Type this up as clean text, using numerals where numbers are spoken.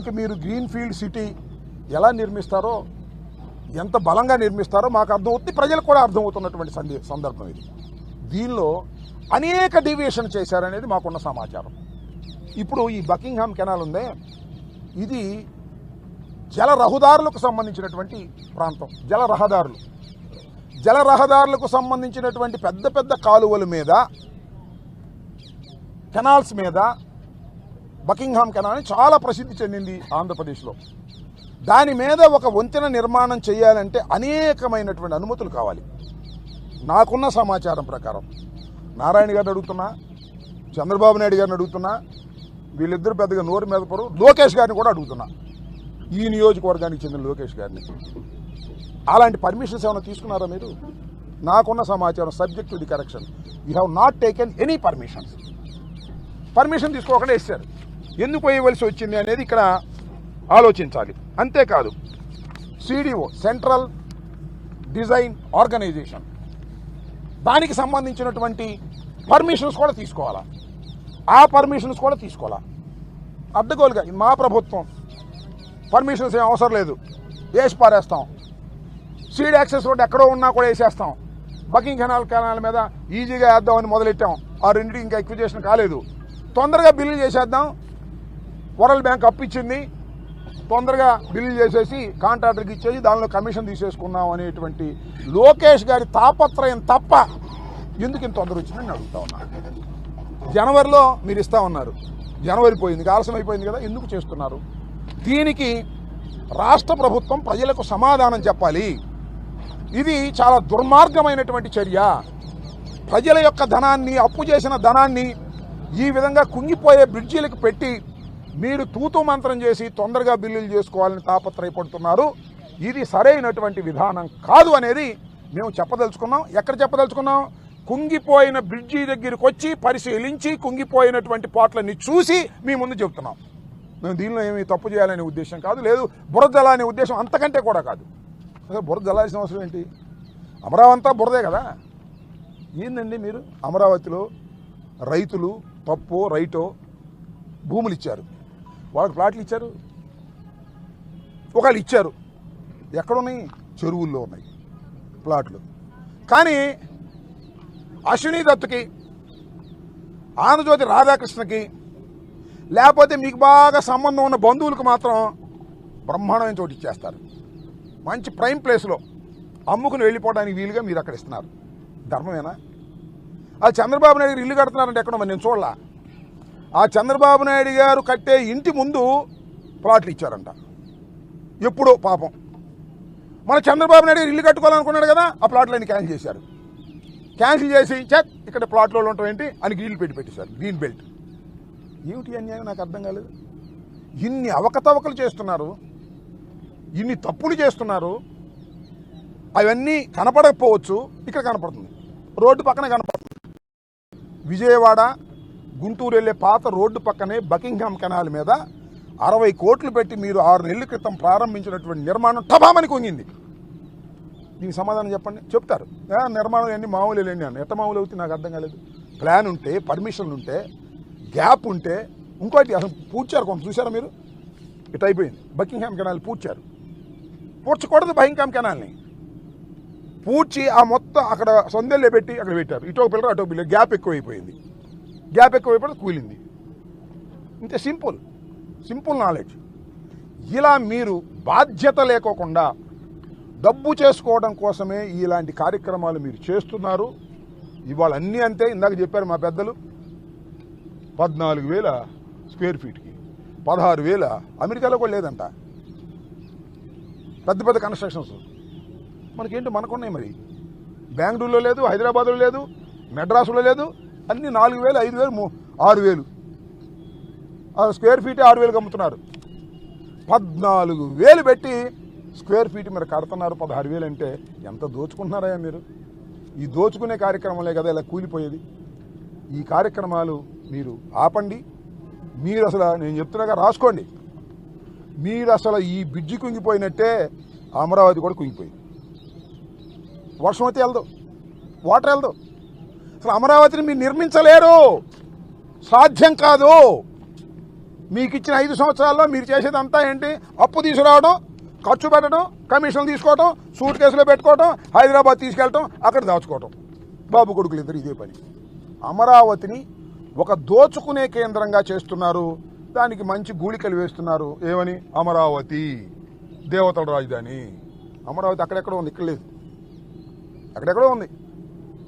ఇంక మీరు green field city ఎలా నిర్మిస్తారో, ఎంత బలంగా నిర్మిస్తారో మాకు అర్థమవుతుంది, ప్రజలకు కూడా అర్థమవుతున్నటువంటి సందర్భం ఇది. దీనిలో అనేక డీవియేషన్ చేశారనేది మాకున్న సమాచారం. ఇప్పుడు ఈ బకింగ్హామ్ కెనాల్ ఉందే, ఇది జల రహదారులకు సంబంధించినటువంటి ప్రాంతం. జల రహదారులకు సంబంధించినటువంటి పెద్ద పెద్ద కాలువల మీద, కెనాల్స్ మీద బకింగ్హామ్ కెనాల్ చాలా ప్రసిద్ధి చెందింది ఆంధ్రప్రదేశ్లో. దాని మీద ఒక వంతెన నిర్మాణం చేయాలంటే అనేకమైనటువంటి అనుమతులు కావాలి. నాకున్న సమాచారం ప్రకారం నారాయణ గారిని అడుగుతున్నా, చంద్రబాబు నాయుడు గారిని అడుగుతున్నా, వీళ్ళిద్దరు పెద్దగా నోరు మీద పరు, లోకేష్ గారిని కూడా అడుగుతున్నా, ఈ నియోజకవర్గానికి చెందిన లోకేష్ గారిని. అలాంటి పర్మిషన్స్ ఏమైనా తీసుకున్నారా మీరు? నాకున్న సమాచారం subject to the correction, you have not taken any permission తీసుకోకుండా వేశారు. ఎందుకు వేయవలసి వచ్చింది అనేది ఇక్కడ ఆలోచించాలి. అంతేకాదు, సిడిఓ, సెంట్రల్ డిజైన్ ఆర్గనైజేషన్, దానికి సంబంధించినటువంటి పర్మిషన్స్ కూడా తీసుకోవాలా, ఆ పర్మిషన్స్ కూడా తీసుకోవాలా. అడ్డగోలుగా మా ప్రభుత్వం పర్మిషన్స్ ఏం అవసరం లేదు, వేసి పారేస్తాం, సీడ్ యాక్సెస్ రోడ్ ఎక్కడో ఉన్నా కూడా వేసేస్తాం, బకింగ్హామ్ కెనాల్ మీద ఈజీగా వేద్దామని మొదలెట్టాం. ఆ రెండింటికి ఇంకా ఎక్విజేషన్ కాలేదు, తొందరగా బిల్లు చేసేద్దాం, వరల్డ్ బ్యాంక్ అప్పిచ్చింది, తొందరగా బిల్లు చేసేసి కాంట్రాక్టర్కి ఇచ్చేసి దానిలో కమిషన్ తీసేసుకున్నాం అనేటువంటి లోకేష్ గారి తాపత్రయం తప్ప ఎందుకు ఇంత తొందర వచ్చిందని అడుగుతా ఉన్నా. జనవరిలో మీరు ఇస్తా ఉన్నారు, జనవరి పోయింది, ఆలస్యం అయిపోయింది కదా, ఎందుకు చేస్తున్నారు? దీనికి రాష్ట్ర ప్రభుత్వం ప్రజలకు సమాధానం చెప్పాలి. ఇది చాలా దుర్మార్గమైనటువంటి చర్య. ప్రజల యొక్క ధనాన్ని, అప్పు చేసిన ధనాన్ని ఈ విధంగా కుంగిపోయే బ్రిడ్జీలకు పెట్టి మీరు తూతూ మంత్రం చేసి తొందరగా బిల్లులు చేసుకోవాలని తాపత్రయపడుతున్నారు. ఇది సరైనటువంటి విధానం కాదు అనేది మేము చెప్పదలుచుకున్నాం. ఎక్కడ చెప్పదలుచుకున్నాం? కుంగిపోయిన బ్రిడ్జి దగ్గరికి వచ్చి పరిశీలించి కుంగిపోయినటువంటి పాటలన్నీ చూసి మీ ముందు చెబుతున్నాం. మేము దీనిలో ఏమి తప్పు చేయాలనే ఉద్దేశం కాదు, లేదు బురద జలాలనే ఉద్దేశం అంతకంటే కూడా కాదు. అసలు బురద జలాల్సిన అవసరం ఏంటి? అమరావతి అంతా బురదే కదా. ఏందండి మీరు అమరావతిలో రైతులు తప్పో రైటో భూములు ఇచ్చారు, వాళ్ళకి ప్లాట్లు ఇచ్చారు, ఒకళ్ళు ఇచ్చారు, ఎక్కడున్నాయి? చెరువుల్లో ఉన్నాయి ప్లాట్లు. కానీ అశ్విని దత్తుకి, ఆంధ్రజ్యోతి రాధాకృష్ణకి, లేకపోతే మీకు బాగా సంబంధం ఉన్న బంధువులకు మాత్రం బ్రహ్మాండమైన చోటు ఇచ్చేస్తారు. మంచి ప్రైమ్ ప్లేస్లో అమ్ముకుని వెళ్ళిపోవడానికి వీలుగా మీరు అక్కడ ఇస్తున్నారు. ధర్మమేనా? ఆ చంద్రబాబు నాయుడు గారు ఇల్లు కడుతున్నారంటే ఎక్కడో మరి నేను చూడలా. ఆ చంద్రబాబు నాయుడు గారు కట్టే ఇంటి ముందు ప్లాట్లు ఇచ్చారంట. ఎప్పుడో పాపం మన చంద్రబాబు నాయుడు గారు ఇల్లు కట్టుకోవాలనుకున్నాడు కదా, ఆ ప్లాట్లన్నీ క్యాన్సిల్ చేశారు. క్యాన్సిల్ చేసి ఇక్కడ ప్లాట్లో ఉంటాం ఏంటి అని గ్రీన్ పెట్టేశారు, గ్రీన్ బెల్ట్. ఏమిటి అన్యాయం? నాకు అర్థం కాలేదు. ఇన్ని అవకతవకలు చేస్తున్నారు, ఇన్ని తప్పులు చేస్తున్నారు, అవన్నీ కనపడకపోవచ్చు, ఇక్కడ కనపడుతుంది, రోడ్డు పక్కనే కనపడుతుంది. విజయవాడ గుంటూరు వెళ్ళే పాత రోడ్డు పక్కనే బకింగ్హామ్ కెనాల్ మీద 60 కోట్లు పెట్టి మీరు 6 నెలల క్రితం ప్రారంభించినటువంటి నిర్మాణం టబామని కుంగింది. దీనికి సమాధానం చెప్పండి. చెప్తారు నిర్మాణం అన్ని మామూలు లేండి అని. ఎట్ట మామూలు అవుతుంది నాకు అర్థం కాలేదు. ప్లాన్ ఉంటే, పర్మిషన్ ఉంటే, గ్యాప్ ఉంటే, ఇంకోటి అసలు పూడ్చారు కొంత చూసారా మీరు? ఇటు అయిపోయింది బకింగ్హామ్ కెనాల్ పూడ్చారు. పూడ్చకూడదు బకింగ్హామ్ కెనాల్ని, పూడ్చి ఆ మొత్తం అక్కడ సొందెల్లే పెట్టి అక్కడ పెట్టారు. ఇటో పిల్లరు అటో పిల్లరు, గ్యాప్ ఎక్కువైపోయింది. గ్యాప్ ఎక్కువైపోయి కూలింది. ఇంతే, సింపుల్ నాలెడ్జ్. ఇలా మీరు బాధ్యత లేకోకుండా డబ్బు చేసుకోవడం కోసమే ఇలాంటి కార్యక్రమాలు మీరు చేస్తున్నారు. ఇవాళ అన్నీ అంతే. ఇందాక చెప్పారు మా పెద్దలు, 14,000 స్క్వేర్ ఫీట్కి 16,000. అమెరికాలో కూడా లేదంట పెద్ద పెద్ద కన్స్ట్రక్షన్స్. మనకేంటి? మనకున్నాయి మరి. బెంగళూరులో లేదు, హైదరాబాద్లో లేదు, మెడ్రాసులో లేదు. అన్నీ 4,000, 5,000, 6,000 స్క్వేర్ ఫీట్ 6,000 అమ్ముతున్నారు. 14,000 పెట్టి స్క్వేర్ ఫీట్ మీరు కడుతున్నారు. 16,000 అంటే ఎంత దోచుకుంటున్నారా మీరు? ఈ దోచుకునే కార్యక్రమాలే కదా ఇలా కూలిపోయేది. ఈ కార్యక్రమాలు మీరు ఆపండి. మీరు అసలు నేను చెప్తున్నాగా రాసుకోండి. మీరు అసలు ఈ బ్రిడ్జి కుంగిపోయినట్టే అమరావతి కూడా కుంగిపోయింది. వర్షం అయితే వెళ్దు, వాటర్ వెళ్దు. అసలు అమరావతిని మీరు నిర్మించలేరు, సాధ్యం కాదు. మీకు ఇచ్చిన 5 సంవత్సరాల్లో మీరు చేసేదంతా ఏంటి? అప్పు తీసుకురావడం, ఖర్చు పెట్టడం, కమిషన్లు తీసుకోవడం, సూట్ కేసులో పెట్టుకోవడం, హైదరాబాద్ తీసుకెళ్ళటం, అక్కడ దాచుకోవటం. బాబు కొడుకులు ఇద్దరు ఇదే పని. అమరావతిని ఒక దోచుకునే కేంద్రంగా చేస్తున్నారు. దానికి మంచి గూళికలు వేస్తున్నారు. ఏమని? అమరావతి దేవతల రాజధాని. అమరావతి అక్కడెక్కడో ఉంది, ఇక్కడ లేదు, అక్కడెక్కడో ఉంది.